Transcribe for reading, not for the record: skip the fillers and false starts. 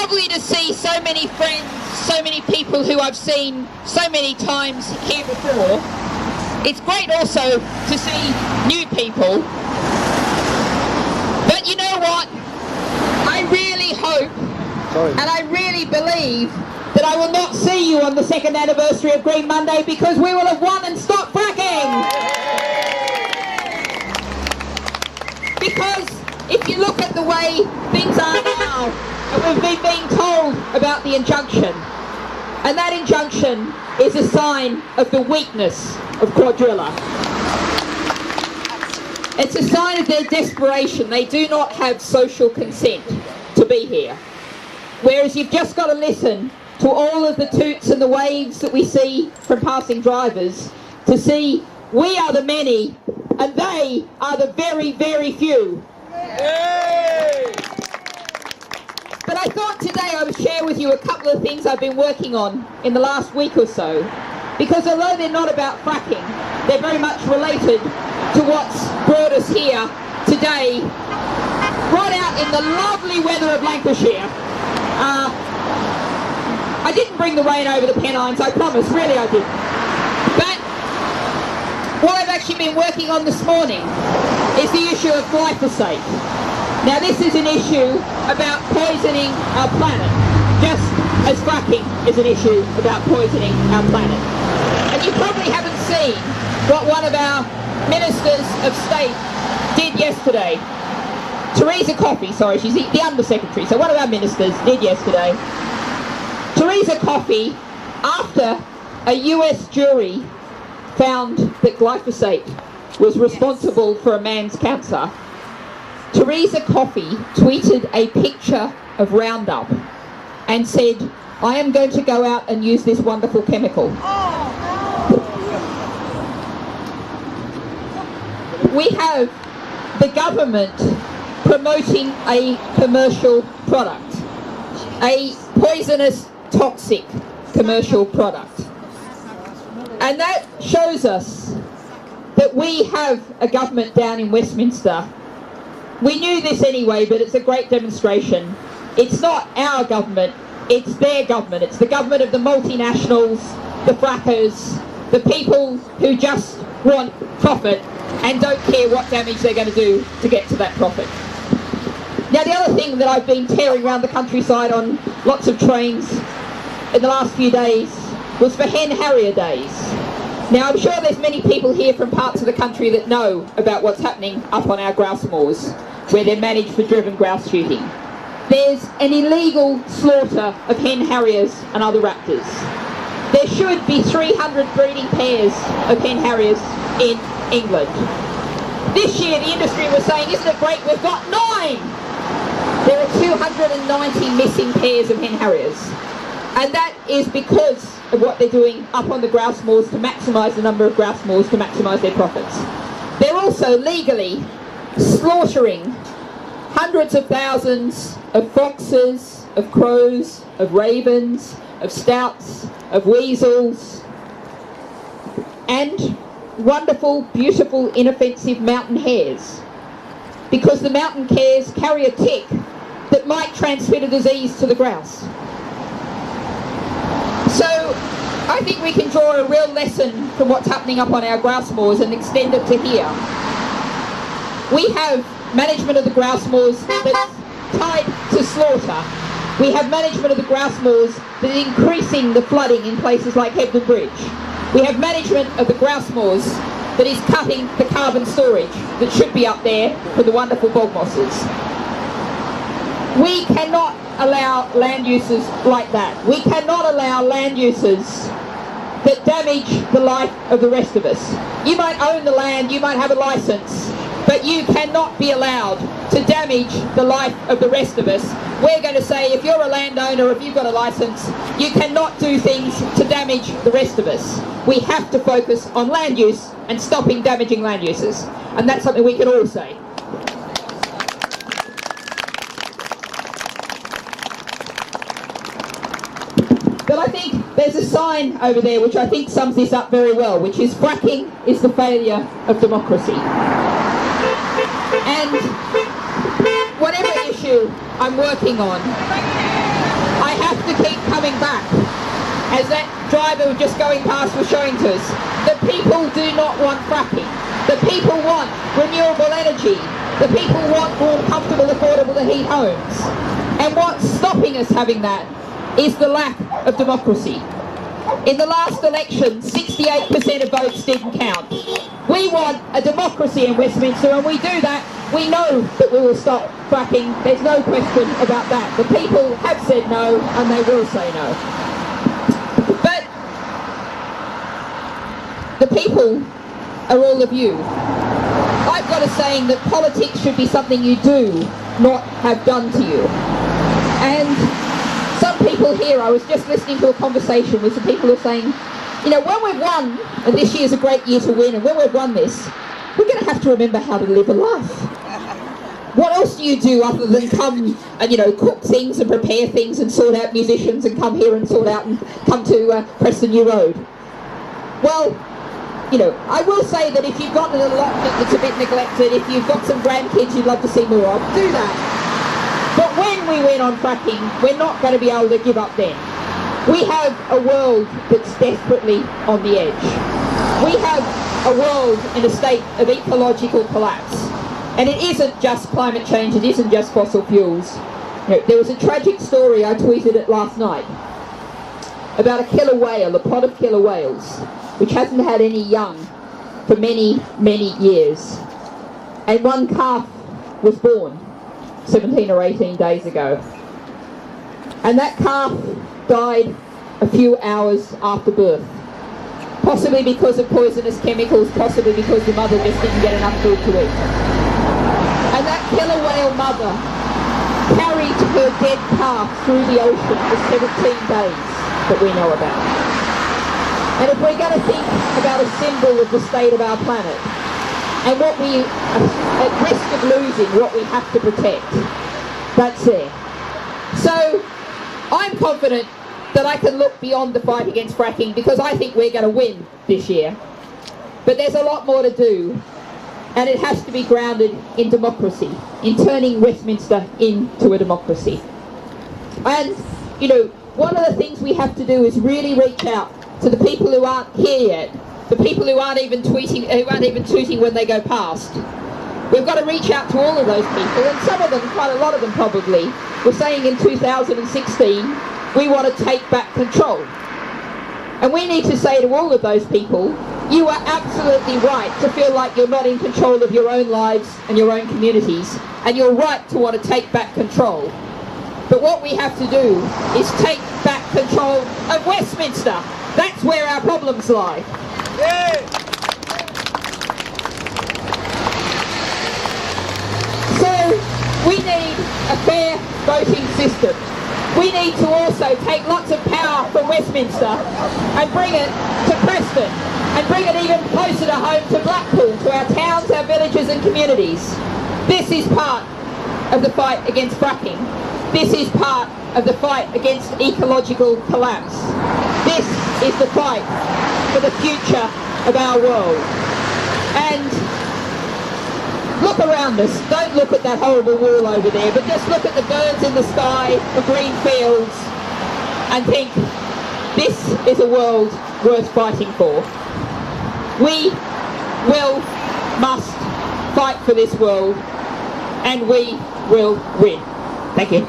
lovely to see so many friends, so many people who I've seen so many times here before. It's great also to see new people. But you know what? I really hope and I really believe that I will not see you on the 2nd anniversary of Green Monday, because we will have won and stopped fracking. Because if you look at the way things are now, and we've been being told about the injunction, and that injunction is a sign of the weakness of Quadrilla. It's a sign of their desperation. They do not have social consent to be here. Whereas you've just got to listen to all of the toots and the waves that we see from passing drivers to see we are the many and they are the very, very few. Yay! But I thought today I would share with you a couple of things I've been working on in the last week or so, because although they're not about fracking, they're very much related to what's brought us here today, right out in the lovely weather of Lancashire. I didn't bring the rain over the Pennines, I promise, really I didn't. But what I've actually been working on this morning is the issue of glyphosate. Now this is an issue about poisoning our planet, just as fracking is an issue about poisoning our planet. And you probably haven't seen what one of our ministers of state did yesterday. Theresa Coffey, sorry, she's the Undersecretary, so one of our ministers did yesterday. Theresa Coffey, after a US jury found that glyphosate was responsible for a man's cancer, Theresa Coffey tweeted a picture of Roundup and said, I am going to go out and use this wonderful chemical. We have the government promoting a commercial product, a poisonous, toxic commercial product. And that shows us that we have a government down in Westminster. We knew this anyway, but it's a great demonstration. It's not our government, it's their government. It's the government of the multinationals, the frackers, the people who just want profit and don't care what damage they're going to do to get to that profit. Now the other thing that I've been tearing around the countryside on lots of trains in the last few days was for Hen Harrier Days. Now I'm sure there's many people here from parts of the country that know about what's happening up on our grouse moors, where they're managed for driven grouse shooting. There's an illegal slaughter of hen harriers and other raptors. There should be 300 breeding pairs of hen harriers in England. This year the industry was saying, isn't it great, we've got 9! There are 290 missing pairs of hen harriers. And that is because of what they're doing up on the grouse moors to maximise the number of grouse moors to maximise their profits. They're also legally slaughtering hundreds of thousands of foxes, of crows, of ravens, of stouts, of weasels, and wonderful, beautiful, inoffensive mountain hares. Because the mountain hares carry a tick that might transmit a disease to the grouse. So I think we can draw a real lesson from what's happening up on our grouse moors and extend it to here. We have management of the grouse moors that's tied to slaughter. We have management of the grouse moors that is increasing the flooding in places like Hebden Bridge. We have management of the grouse moors that is cutting the carbon storage that should be up there for the wonderful bog mosses. We cannot allow land uses like that. We cannot allow land uses that damage the life of the rest of us. You might own the land, you might have a license, but you cannot be allowed to damage the life of the rest of us. We're going to say, if you're a landowner, if you've got a license, you cannot do things to damage the rest of us. We have to focus on land use and stopping damaging land uses. And that's something we can all say. But I think there's a sign over there which I think sums this up very well, which is fracking is the failure of democracy. And whatever issue I'm working on, to keep coming back, as that driver just going past was showing to us. The people do not want fracking. The people want renewable energy. The people want more comfortable, affordable to heat homes. And what's stopping us having that is the lack of democracy. In the last election, 68% of votes didn't count. We want a democracy in Westminster, and we do that. We know that we will stop fracking. There's no question about that. The people have said no, and they will say no. But the people are all of you. I've got a saying that politics should be something you do, not have done to you. And some people here, I was just listening to a conversation with some people who are saying, you know, when we've won, and this year's a great year to win, and when we've won this, we're going to have to remember how to live a life. What else do you do other than come and, you know, cook things and prepare things and sort out musicians and come here and sort out and come to Preston New Road? Well, you know, I will say that if you've got an allotment that's a bit neglected, if you've got some grandkids you'd love to see more of, do that. But when we win on fracking, we're not going to be able to give up then. We have a world that's desperately on the edge. We have a world in a state of ecological collapse. And it isn't just climate change, it isn't just fossil fuels. You know, there was a tragic story, I tweeted it last night, about a killer whale, a pod of killer whales, which hasn't had any young for many, many years. And one calf was born 17 or 18 days ago. And that calf died a few hours after birth. Possibly because of poisonous chemicals, possibly because the mother just didn't get enough food to eat. And that killer whale mother carried her dead calf through the ocean for 17 days that we know about. And if we're going to think about a symbol of the state of our planet, and what we are at risk of losing, what we have to protect, that's there. So I'm confident that I can look beyond the fight against fracking, because I think we're going to win this year. But there's a lot more to do, and it has to be grounded in democracy, in turning Westminster into a democracy. And, you know, one of the things we have to do is really reach out to the people who aren't here yet, the people who aren't even tooting when they go past. We've got to reach out to all of those people, and some of them, quite a lot of them probably, were saying in 2016, we want to take back control. And we need to say to all of those people, you are absolutely right to feel like you're not in control of your own lives and your own communities, and you're right to want to take back control. But what we have to do is take back control of Westminster. That's where our problems lie. So we need a fair voting system. We need to also take lots of power from Westminster and bring it to Preston, and bring it even closer to home, to Blackpool, to our towns, our villages and communities. This is part of the fight against fracking. This is part of the fight against ecological collapse. This is the fight for the future of our world. And look around us. Don't look at that horrible wall over there, but just look at the birds in the sky, the green fields, and think, this is a world worth fighting for. We must fight for this world, and we will win. Thank you.